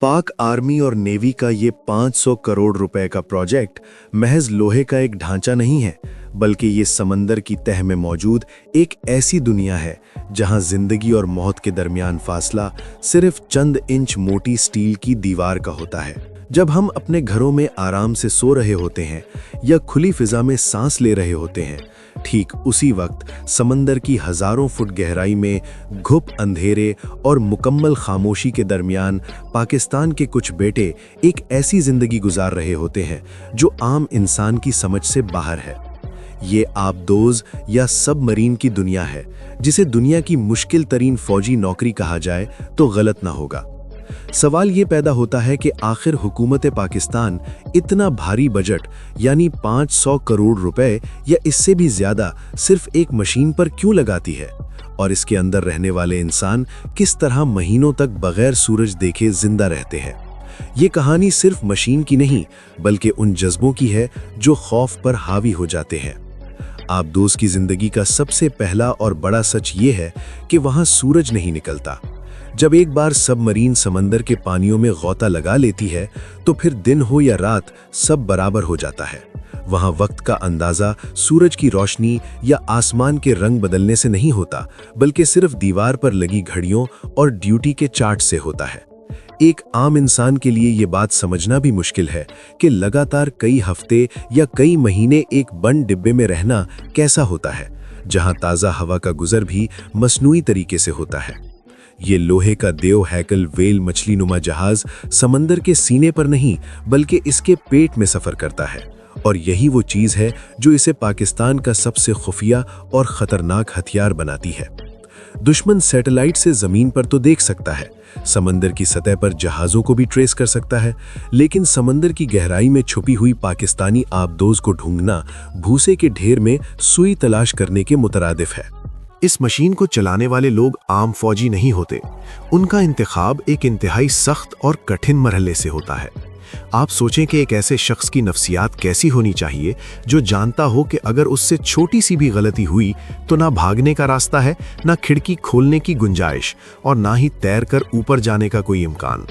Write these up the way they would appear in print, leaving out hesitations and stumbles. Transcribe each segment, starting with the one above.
पाक आर्मी और नेवी का ये 500 करोड़ रुपए का प्रोजेक्ट महज लोहे का एक ढांचा नहीं है, बल्कि ये समंदर की तह में मौजूद एक ऐसी दुनिया है जहां जिंदगी और मौत के दरमियान फासला सिर्फ चंद इंच मोटी स्टील की दीवार का होता है। जब हम अपने घरों में आराम से सो रहे होते हैं या खुली फिजा में सांस ले रहे होते हैं, ठीक उसी वक्त समंदर की हजारों फुट गहराई में घुप अंधेरे और मुकम्मल खामोशी के दरमियान पाकिस्तान के कुछ बेटे एक ऐसी जिंदगी गुजार रहे होते हैं जो आम इंसान की समझ से बाहर है। ये आबदोज या सबमरीन की दुनिया है, जिसे दुनिया की मुश्किल तरीन फौजी नौकरी कहा जाए तो गलत ना होगा। सवाल ये पैदा होता है कि आखिर हुकूमत पाकिस्तान इतना भारी बजट यानी 500 करोड़ रुपए या इससे भी ज्यादा सिर्फ एक मशीन पर क्यों लगाती है, और इसके अंदर रहने वाले इंसान किस तरह महीनों तक बगैर सूरज देखे जिंदा रहते हैं। ये कहानी सिर्फ मशीन की नहीं, बल्कि उन जज्बों की है जो खौफ पर हावी हो जाते हैं। आबदोज की जिंदगी का सबसे पहला और बड़ा सच ये है कि वहां सूरज नहीं निकलता। जब एक बार सबमरीन समंदर के पानियों में गौता लगा लेती है तो फिर दिन हो या रात सब बराबर हो जाता है। वहां वक्त का अंदाजा सूरज की रोशनी या आसमान के रंग बदलने से नहीं होता, बल्कि सिर्फ दीवार पर लगी घड़ियों और ड्यूटी के चार्ट से होता है। एक आम इंसान के लिए ये बात समझना भी मुश्किल है कि लगातार कई हफ्ते या कई महीने एक बंद डिब्बे में रहना कैसा होता है, जहां ताज़ा हवा का गुजर भी मसनूई तरीके से होता है। ये लोहे का देव हैकल वेल मछली नुमा जहाज समंदर के सीने पर नहीं, बल्कि इसके पेट में सफर करता है, और यही वो चीज है जो इसे पाकिस्तान का सबसे खुफिया और खतरनाक हथियार बनाती है। दुश्मन सैटेलाइट से जमीन पर तो देख सकता है, समंदर की सतह पर जहाजों को भी ट्रेस कर सकता है, लेकिन समंदर की गहराई में छुपी हुई पाकिस्तानी आबदोज को ढूंढना भूसे के ढेर में सुई तलाश करने के मुतरादिफ है। इस मशीन को चलाने वाले लोग आम फौजी नहीं होते। उनका इंतखाब एक इंतहाई सख्त और कठिन मरहले से होता है। आप सोचें कि एक ऐसे शख्स की नफ्सियात कैसी होनी चाहिए जो जानता हो कि अगर उससे छोटी सी भी गलती हुई तो ना भागने का रास्ता है, ना खिड़की खोलने की गुंजाइश, और ना ही तैर कर ऊपर जाने का कोई इम्कान।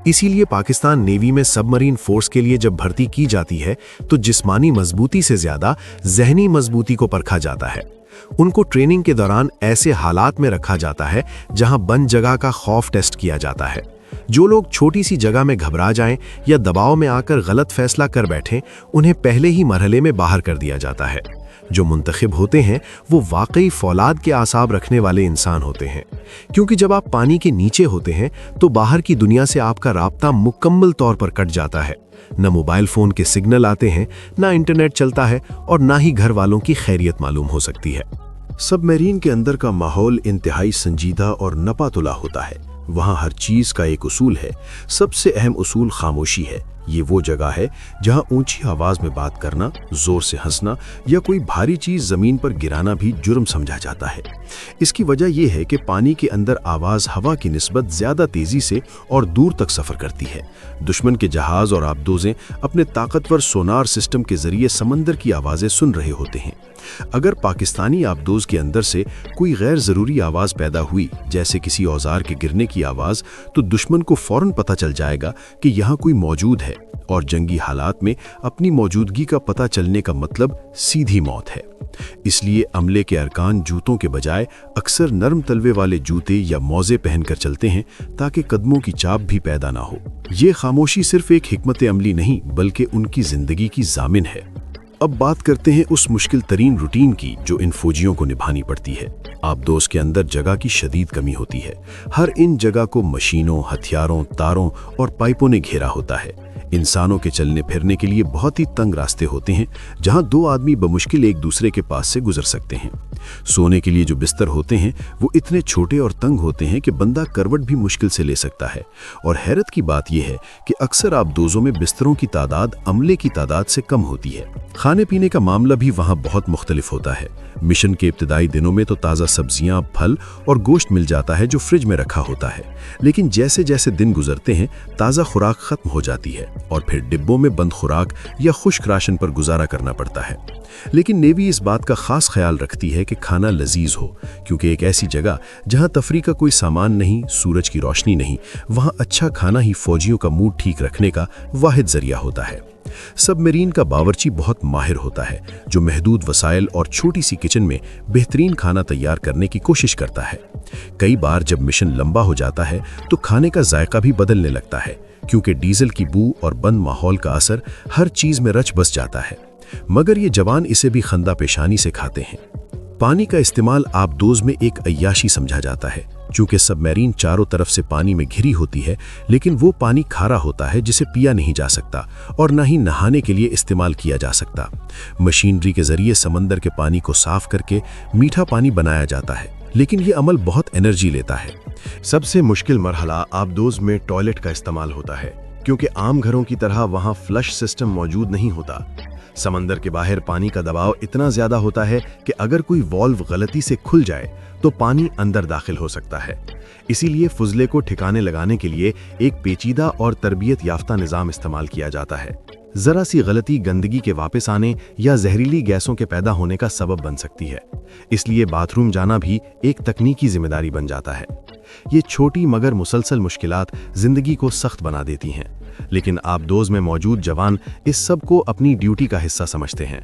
इसीलिए पाकिस्तान नेवी में सबमरीन फोर्स के लिए जब भर्ती की जाती है तो जिस्मानी मजबूती से ज्यादा जहनी मजबूती को परखा जाता है। उनको ट्रेनिंग के दौरान ऐसे हालात में रखा जाता है जहां बंद जगह का खौफ टेस्ट किया जाता है। जो लोग छोटी सी जगह में घबरा जाएं या दबाव में आकर गलत फैसला कर बैठें, उन्हें पहले ही मरहले में बाहर कर दिया जाता है। जो मुंतखब होते हैं वो वाकई फौलाद के आसाब रखने वाले इंसान होते हैं, क्योंकि जब आप पानी के नीचे होते हैं तो बाहर की दुनिया से आपका राब्ता मुकम्मल तौर पर कट जाता है। न मोबाइल फोन के सिग्नल आते हैं, ना इंटरनेट चलता है, और ना ही घर वालों की खैरियत मालूम हो सकती है। सबमरीन के अंदर का माहौल इंतहाई संजीदा और नपातुला होता है। वहाँ हर चीज़ का एक उसूल है। सबसे अहम उसूल खामोशी है। ये वो जगह है जहाँ ऊंची आवाज़ में बात करना, जोर से हंसना या कोई भारी चीज़ ज़मीन पर गिराना भी जुर्म समझा जाता है। इसकी वजह यह है कि पानी के अंदर आवाज़ हवा की निस्बत ज़्यादा तेज़ी से और दूर तक सफ़र करती है। दुश्मन के जहाज़ और आबदोज़ें अपने ताकतवर सोनार सिस्टम के ज़रिए समंदर की आवाज़ें सुन रहे होते हैं। अगर पाकिस्तानी आबदोज के अंदर से कोई गैर ज़रूरी आवाज़ पैदा हुई, जैसे किसी औजार के गिरने की आवाज़, तो दुश्मन को फ़ौरन पता चल जाएगा कि यहाँ कोई मौजूद है, और जंगी हालात में अपनी मौजूदगी का पता चलने का मतलब सीधी मौत है। इसलिए अमले के अरकान जूतों के बजाय अक्सर नरम तलवे वाले जूते या मौजे पहनकर चलते हैं ताकि कदमों की चाप भी पैदा ना हो। ये खामोशी सिर्फ एक हिकमत अमली नहीं, बल्कि उनकी ज़िंदगी की ज़ामिन है। अब बात करते हैं उस मुश्किल तरीन रूटीन की जो इन फौजियों को निभानी पड़ती है। आबदोज के अंदर जगह की शदीद कमी होती है। हर इन जगह को मशीनों, हथियारों, तारों और पाइपों ने घेरा होता है। इंसानों के चलने फिरने के लिए बहुत ही तंग रास्ते होते हैं, जहां दो आदमी बमुश्किल एक दूसरे के पास से गुजर सकते हैं। सोने के लिए जो बिस्तर होते हैं वो इतने छोटे और तंग होते हैं कि बंदा करवट भी मुश्किल से ले सकता है। और हैरत की बात यह है कि अक्सर आबदोजों में बिस्तरों की तादाद अमले की तादाद से कम होती है। खाने पीने का मामला भी वहाँ बहुत मुख्तलिफ होता है। मिशन के इब्तदाई दिनों में तो ताज़ा सब्जियां, फल और गोश्त मिल जाता है जो फ्रिज में रखा होता है, लेकिन जैसे जैसे दिन गुजरते हैं ताज़ा खुराक खत्म हो जाती है। और फिर डिब्बों में बंद खुराक या खुश्क राशन पर गुजारा करना पड़ता है। लेकिन नेवी इस बात का खास ख्याल रखती है कि खाना लजीज हो, क्योंकि एक ऐसी जगह जहां तफरी का कोई सामान नहीं, सूरज की रोशनी नहीं, वहां अच्छा खाना ही फौजियों का मूड ठीक रखने का वाहिद जरिया होता है। सबमरीन का बावर्ची बहुत माहिर होता है, जो महदूद वसाइल और छोटी सी किचन में बेहतरीन खाना तैयार करने की कोशिश करता है। कई बार जब मिशन लंबा हो जाता है तो खाने का जायका भी बदलने लगता है, क्योंकि डीजल की बू और बंद माहौल का असर हर चीज में रच बस जाता है। मगर ये जवान इसे भी खंदा पेशानी से खाते हैं। पानी का इस्तेमाल आबदोज में एक अय्याशी समझा जाता है, चूंकि सबमरीन चारों तरफ से पानी में घिरी होती है, लेकिन वो पानी खारा होता है जिसे पिया नहीं जा सकता और न ही नहाने के लिए इस्तेमाल किया जा सकता। मशीनरी के जरिए समंदर के पानी को साफ करके मीठा पानी बनाया जाता है, लेकिन ये अमल बहुत एनर्जी लेता है। सबसे मुश्किल मरहला आबदोज में टॉयलेट का इस्तेमाल होता है, क्योंकि आम घरों की तरह वहाँ फ्लश सिस्टम मौजूद नहीं होता। समंदर के बाहर पानी का दबाव इतना ज्यादा होता है कि अगर कोई वॉल्व गलती से खुल जाए तो पानी अंदर दाखिल हो सकता है। इसीलिए फुजले को ठिकाने लगाने के लिए एक पेचीदा और तरबियत याफ्ता निज़ाम इस्तेमाल किया जाता है। जरा सी गलती गंदगी के वापस आने या जहरीली गैसों के पैदा होने का सबब बन सकती है। इसलिए बाथरूम जाना भी एक तकनीकी जिम्मेदारी बन जाता है। ये छोटी मगर मुसलसल मुश्किलात जिंदगी को सख्त बना देती हैं, लेकिन आबदोज में मौजूद जवान इस सब को अपनी ड्यूटी का हिस्सा समझते हैं।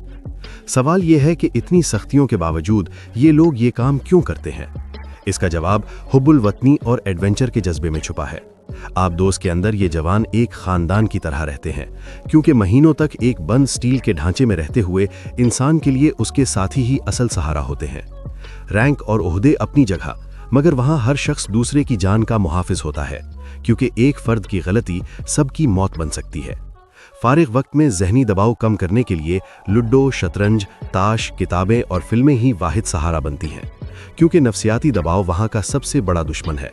सवाल यह है कि इतनी सख्तियों के बावजूद ये लोग ये काम क्यों करते हैं? इसका जवाब हुब्बुल वतनी और एडवेंचर के जज्बे में छुपा है। आबदोज के अंदर ये जवान एक खानदान की तरह रहते हैं, क्योंकि महीनों तक एक बंद स्टील के ढांचे में रहते हुए इंसान के लिए उसके साथी ही असल सहारा होते हैं। रैंक और ओहदे अपनी जगह, मगर वहां हर शख्स दूसरे की जान का मुहाफिज होता है, क्योंकि एक फर्द की गलती सबकी मौत बन सकती है। फारिग वक्त में जहनी दबाव कम करने के लिए लूडो, शतरंज, ताश, किताबें और फिल्में ही वाहिद सहारा बनती हैं, क्योंकि नफ्सियाती दबाव वहां का सबसे बड़ा दुश्मन है।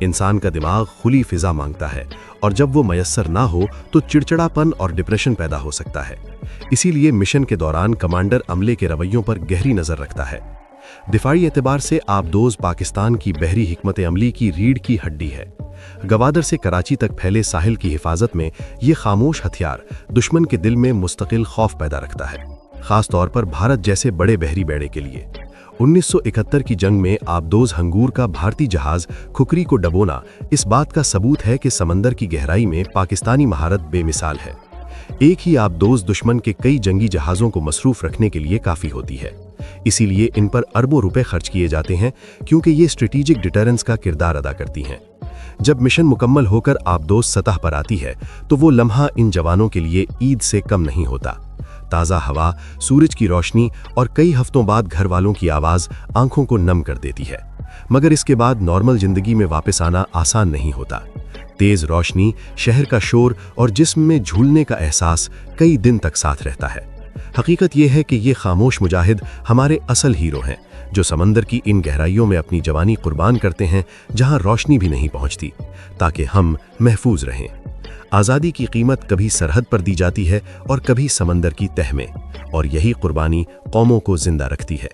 इंसान का दिमाग खुली फिजा मांगता है, और जब वो मयस्सर ना हो तो चिड़चिड़ापन और डिप्रेशन पैदा हो सकता है। इसीलिए मिशन के दौरान कमांडर अमले के रवैयों पर गहरी नजर रखता है। दिफाई एतबार से आबदोज पाकिस्तान की बहरी हिकमत अमली की रीढ़ की हड्डी है। गवादर से कराची तक फैले साहिल की हिफाजत में ये खामोश हथियार दुश्मन के दिल में मुस्तकिल खौफ पैदा रखता है, खास तौर पर भारत जैसे बड़े बहरी बेड़े के लिए। 1971 की जंग में आबदोज हंगूर का भारतीय जहाज खुकरी को डबोना इस बात का सबूत है कि समंदर की गहराई में पाकिस्तानी महारत बेमिसाल है। एक ही आबदोज दुश्मन के कई जंगी जहाज़ों को मसरूफ रखने के लिए काफ़ी होती है। इसीलिए इन पर अरबों रुपए खर्च किए जाते हैं, क्योंकि ये स्ट्रेटेजिक डिटरेंस का किरदार अदा करती हैं। जब मिशन मुकम्मल होकर आबदोज सतह पर आती है तो वो लम्हा इन जवानों के लिए ईद से कम नहीं होता। ताज़ा हवा, सूरज की रोशनी और कई हफ्तों बाद घर वालों की आवाज़ आंखों को नम कर देती है। मगर इसके बाद नॉर्मल जिंदगी में वापस आना आसान नहीं होता। तेज रोशनी, शहर का शोर और जिस्म में झूलने का एहसास कई दिन तक साथ रहता है। हकीकत यह है कि ये खामोश मुजाहिद हमारे असल हीरो हैं, जो समंदर की इन गहराइयों में अपनी जवानी कुर्बान करते हैं, जहां रोशनी भी नहीं पहुंचती, ताकि हम महफूज रहें। आज़ादी की कीमत कभी सरहद पर दी जाती है और कभी समंदर की तह में, और यही कुर्बानी कौमों को जिंदा रखती है।